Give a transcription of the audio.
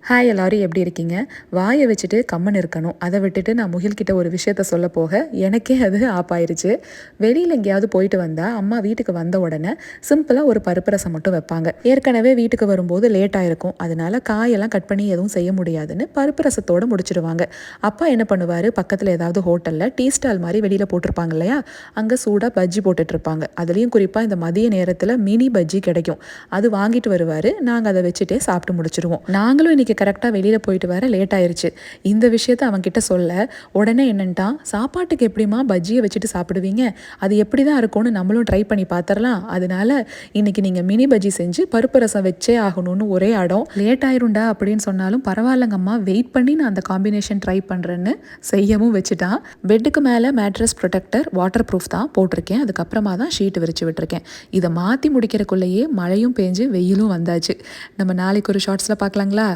Hi எல்லாரும் எப்படி இருக்கீங்க? வாயை வச்சுட்டு கம்முன்னு இருக்கணும். அதை விட்டுட்டு நான் முகில்கிட்ட ஒரு விஷயத்த சொல்ல போக எனக்கே அது ஆப்பாயிருச்சு. வெளியில் எங்கேயாவது போயிட்டு வந்தால் அம்மா வீட்டுக்கு வந்த உடனே சிம்பிளாக ஒரு பருப்பு ரசம் மட்டும் வைப்பாங்க. ஏற்கனவே வீட்டுக்கு வரும்போது லேட்டாக இருக்கும், அதனால காயெல்லாம் கட் பண்ணி எதுவும் செய்ய முடியாதுன்னு பருப்பு ரசத்தோடு முடிச்சிடுவாங்க. அப்பா என்ன பண்ணுவார், பக்கத்தில் ஏதாவது ஹோட்டலில் டீ ஸ்டால் மாதிரி வெளியில் போட்டிருப்பாங்க இல்லையா, அங்கே சூடாக பஜ்ஜி போட்டுட்ருப்பாங்க. அதுலேயும் குறிப்பாக இந்த மதிய நேரத்தில் மினி பஜ்ஜி கிடைக்கும். அது வாங்கிட்டு வருவார். நாங்கள் அதை வச்சுட்டே சாப்பிட்டு முடிச்சிடுவோம். நாங்களும் இன்றைக்கி கரெக்டாக வெளியில் போயிட்டு வர லேட் ஆயிடுச்சு. இந்த விஷயத்த அவன்கிட்ட சொல்ல உடனே என்னன்ட்டான், சாப்பாட்டுக்கு எப்படிமா பஜ்ஜியை வச்சுட்டு சாப்பிடுவீங்க, அது எப்படி தான் இருக்கும்னு நம்மளும் ட்ரை பண்ணி பார்த்துடலாம், அதனால இன்னைக்கு நீங்கள் மினி பஜ்ஜி செஞ்சு பருப்பு ரசம் வச்சே ஆகணும்னு ஒரே அடம். லேட் ஆயிரும்டா அப்படின்னு சொன்னாலும் பரவாயில்லங்கம்மா, வெயிட் பண்ணி நான் அந்த காம்பினேஷன் ட்ரை பண்ணுறேன்னு செய்யவும் வச்சுட்டான். பெட்டுக்கு மேலே மேட்ரஸ் ப்ரொடெக்டர் வாட்டர் ப்ரூஃப் தான் போட்டிருக்கேன். அதுக்கப்புறமா தான் ஷீட் விரிச்சு விட்டுருக்கேன். இதை மாற்றி முடிக்கிறக்குள்ளேயே மழையும் பேஞ்சு வெயிலும் வந்தாச்சு. நம்ம நாளைக்கு ஒரு ஷார்ட்ஸில் பார்க்கலாங்களா?